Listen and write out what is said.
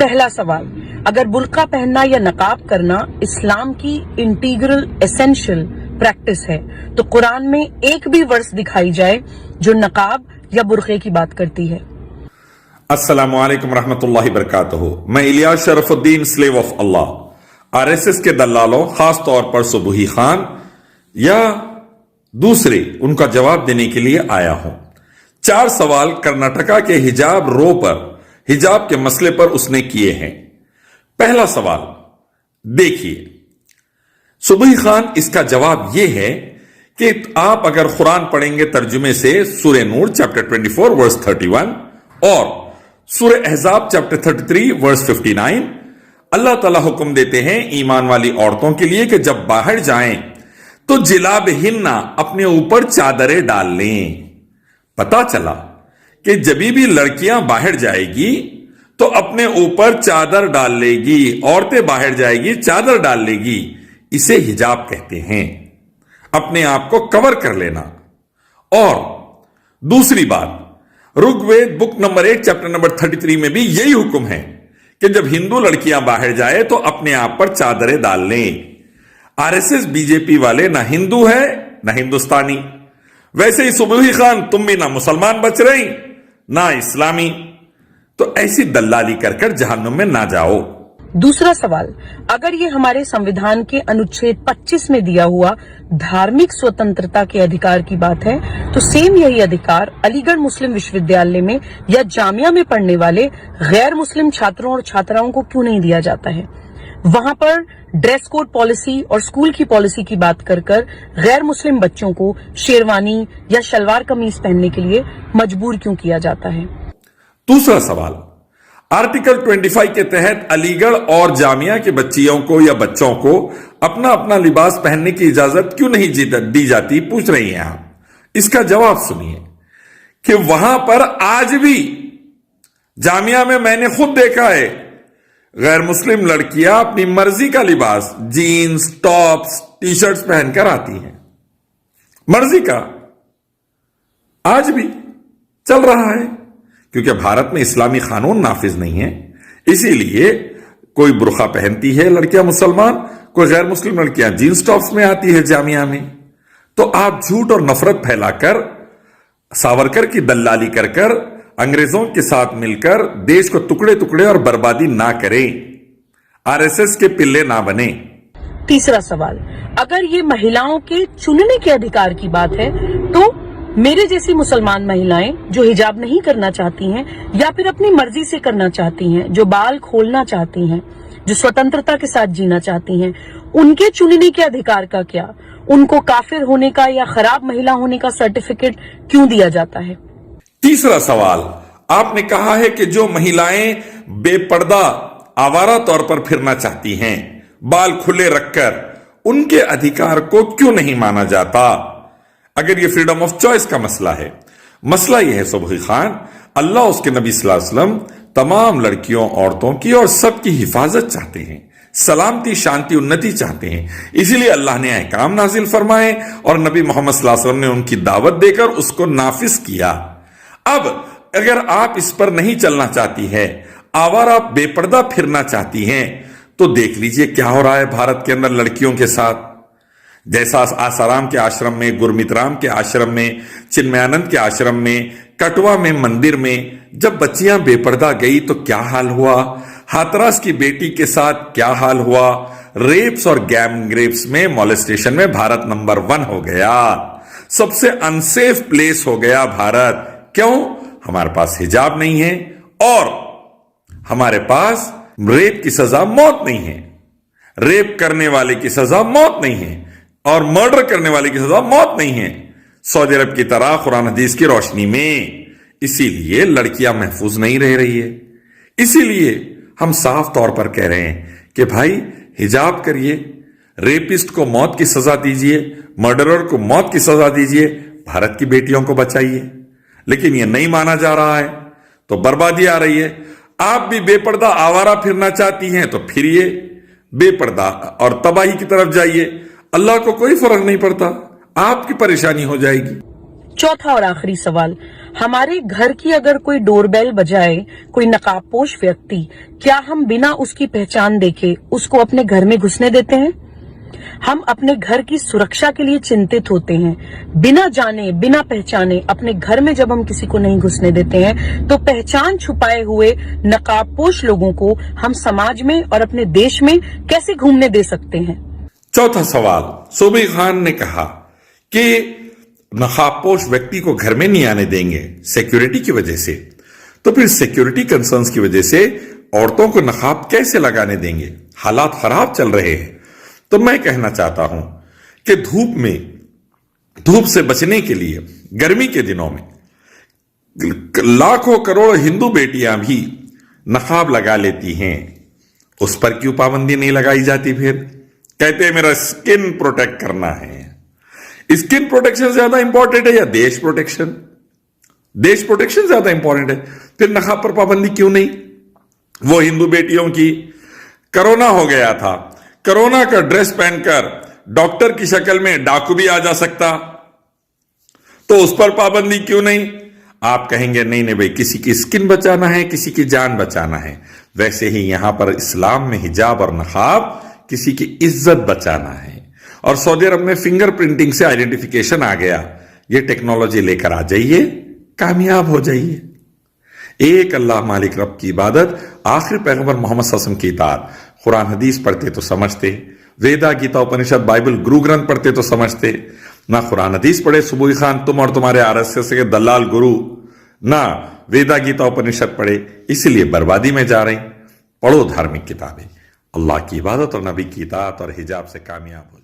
पहला सवाल, अगर बुर्का पहनना या नकाब करना इस्लाम की इंटीग्रल एसेंशियल प्रैक्टिस है तो कुरान में एक भी वर्स दिखाई जाए जो नकाब या बुर्के की बात करती है। अस्सलामु अलैकुम रहमतुल्लाहि बरकातहू। मैं Ilyas Sharfuddin slave of Allah RSS के दलालों, खास तौर पर सुबही खान या दूसरे, उनका जवाब देने के लिए आया हूं। 4 सवाल कर्नाटका के हिजाब रो पर, हिजाब के मसले पर उसने किए हैं। पहला सवाल देखिए, सुबही खान, इसका जवाब यह है कि आप अगर कुरान पढ़ेंगे तर्जुमे से सूरह नूर चैप्टर 24 वर्स 31 और सूरह अहज़ाब चैप्टर 33 वर्स 59, अल्लाह ताला हुक्म देते हैं ईमान वाली औरतों के लिए कि जब बाहर जाएं तो जिलाबहिन्ना, अपने ऊपर चादरें डाल लें। पता चला कि जब भी लड़कियां बाहर जाएगी तो अपने ऊपर चादर डाल लेगी, औरतें बाहर जाएगी चादर डाल लेगी। इसे हिजाब कहते हैं, अपने आप को कवर कर लेना। और दूसरी बात, Rigveda book number 8 chapter number 33 में भी यही हुक्म है कि जब हिंदू लड़कियां बाहर जाए तो अपने आप पर चादरें डाल लें। आरएसएस बीजेपी वाले ना हिंदू है ना हिंदुस्तानी, वैसे ही सुबही खान तुम भी ना मुसलमान बच रही ना इस्लामी, तो ऐसी दल्लाली कर कर जहन्नुम में ना जाओ। दूसरा सवाल, अगर ये हमारे संविधान के अनुच्छेद 25 में दिया हुआ धार्मिक स्वतंत्रता के अधिकार की बात है तो सेम यही अधिकार अलीगढ़ मुस्लिम विश्वविद्यालय में या जामिया में पढ़ने वाले गैर मुस्लिम छात्रों और छात्राओं को क्यों नहीं दिया जाता है? वहां पर ड्रेस कोड पॉलिसी और स्कूल की पॉलिसी की बात कर गैर मुस्लिम बच्चों को शेरवानी या शलवार कमीज पहनने के लिए मजबूर क्यों किया जाता है? दूसरा सवाल, आर्टिकल 25 के तहत अलीगढ़ और जामिया के बच्चियों को या बच्चों को अपना अपना लिबास पहनने की इजाजत क्यों नहीं दी जाती, पूछ रही हैं आप। इसका जवाब सुनिए कि वहां पर आज भी जामिया में मैंने खुद देखा है, गैर मुस्लिम लड़कियां अपनी मर्जी का लिबास, जीन्स, टॉप्स, टी शर्ट्स पहनकर आती हैं, मर्जी का। आज भी चल रहा है, क्योंकि भारत में इस्लामी कानून नाफिज नहीं है, इसीलिए कोई बुर्का पहनती है लड़कियां मुसलमान, कोई गैर मुस्लिम लड़कियां जीन्स टॉप्स में आती है जामिया में। तो आप झूठ और नफरत फैलाकर, सावरकर की दल्लाली कर कर, अंग्रेजों के साथ मिलकर देश को टुकड़े टुकड़े और बर्बादी ना करें, आरएसएस के पिल्ले ना बने। तीसरा सवाल, अगर ये महिलाओं के चुनने के अधिकार की बात है तो मेरे जैसी मुसलमान महिलाएं जो हिजाब नहीं करना चाहती हैं या फिर अपनी मर्जी से करना चाहती हैं, जो बाल खोलना चाहती हैं, जो स्वतंत्रता के साथ जीना चाहती हैं, उनके चुनने के अधिकार का क्या? उनको काफिर होने का या खराब महिला होने का सर्टिफिकेट क्यों दिया जाता है? तीसरा सवाल, आपने कहा है कि जो महिलाएं बेपर्दा आवारा तौर पर फिरना चाहती हैं, बाल खुले रखकर, उनके अधिकार को क्यों नहीं माना जाता? अगर ये फ्रीडम ऑफ चॉइस का मसला है, मसला यह है सुबही खान, अल्लाह उसके नबी सल्लल्लाहु अलैहि वसल्लम तमाम लड़कियों, औरतों की और सबकी हिफाजत चाहते हैं, सलामती, शांति, उन्नति चाहते हैं। इसीलिए अल्लाह ने अहकाम नाजिल फरमाए और नबी मोहम्मद सल्लल्लाहु अलैहि वसल्लम ने उनकी दावत देकर उसको नाफिज किया। अब अगर आप इस पर नहीं चलना चाहती है, आवारा बेपर्दा फिरना चाहती हैं, तो देख लीजिए क्या हो रहा है भारत के अंदर लड़कियों के साथ। जैसा आसाराम के आश्रम में, गुरमीत राम के आश्रम में, चिन्मयानंद के आश्रम में, कटवा में मंदिर में जब बच्चियां बेपर्दा गई तो क्या हाल हुआ, हाथरस की बेटी के साथ क्या हाल हुआ, रेप्स और गैंग रेप्स में, मॉलेस्टेशन में भारत नंबर 1 हो गया, सबसे अनसेफ प्लेस हो गया भारत। क्यों? हमारे पास हिजाब नहीं है और हमारे पास रेप की सजा मौत नहीं है, रेप करने वाले की सजा मौत नहीं है और मर्डर करने वाले की सजा मौत नहीं है, सऊदी अरब की तरह कुरान हदीस की रोशनी में। इसीलिए लड़कियां महफूज नहीं रह रही है। इसीलिए हम साफ तौर पर कह रहे हैं कि भाई हिजाब करिए, रेपिस्ट को मौत की सजा दीजिए, मर्डरर को मौत की सजा दीजिए, भारत की बेटियों को बचाइए। लेकिन यह नहीं माना जा रहा है तो बर्बादी आ रही है। आप भी बेपर्दा आवारा फिरना चाहती हैं तो फिरिए, बेपर्दा और तबाही की तरफ जाइए, अल्लाह को कोई फर्क नहीं पड़ता, आपकी परेशानी हो जाएगी। चौथा और आखिरी सवाल, हमारे घर की अगर कोई डोरबेल बजाए कोई नकाबपोश व्यक्ति, क्या हम बिना उसकी पहचान देखे उसको अपने घर में घुसने देते हैं? हम अपने घर की सुरक्षा के लिए चिंतित होते हैं, बिना जाने बिना पहचाने अपने घर में जब हम किसी को नहीं घुसने देते हैं, तो पहचान छुपाए हुए नकाबपोश लोगों को हम समाज में और अपने देश में कैसे घूमने दे सकते हैं? चौथा सवाल, सूबे खान ने कहा कि नकाबपोश व्यक्ति को घर में नहीं आने देंगे सिक्योरिटी की वजह से, तो फिर सिक्योरिटी कंसर्न्स की वजह से औरतों को नकाब कैसे लगाने देंगे? हालात खराब चल रहे हैं। तो मैं कहना चाहता हूं कि धूप से बचने के लिए गर्मी के दिनों में लाखों करोड़ हिंदू बेटियां भी नकाब लगा लेती हैं, उस पर क्यों पाबंदी नहीं लगाई जाती? फिर कहते हैं मेरा स्किन प्रोटेक्ट करना है। स्किन प्रोटेक्शन ज्यादा इंपॉर्टेंट है या देश प्रोटेक्शन? देश प्रोटेक्शन ज्यादा इंपॉर्टेंट है, फिर नकाब पर पाबंदी क्यों नहीं? वो हिंदू बेटियों की कोरोना हो गया था, कोरोना का ड्रेस पहनकर डॉक्टर की शक्ल में डाकू भी आ जा सकता, तो उस पर पाबंदी क्यों नहीं? आप कहेंगे नहीं नहीं भाई, किसी की स्किन बचाना है, किसी की जान बचाना है। वैसे ही यहां पर इस्लाम में हिजाब और नकाब किसी की इज्जत बचाना है। और सऊदी अरब में फिंगर प्रिंटिंग से आइडेंटिफिकेशन आ गया, ये टेक्नोलॉजी लेकर आ जाइए, कामयाब हो जाइए। एक अल्लाह मालिक रब की इबादत, आखिर पैगंबर मोहम्मद सल्लल्लाहु अलैहि वसल्लम की इताअत। कुरान हदीस पढ़ते तो समझते, वेदा गीता उपनिषद बाइबल गुरु ग्रंथ पढ़ते तो समझते, ना कुरान हदीस पढ़े सुबुई खान तुम और तुम्हारे आरएसएस के दलाल गुरु, ना वेदा गीता उपनिषद पढ़े, इसलिए बर्बादी में जा रहे। पढ़ो धार्मिक किताबें, अल्लाह की इबादत और नबी की इताअत और हिजाब से कामयाब हो।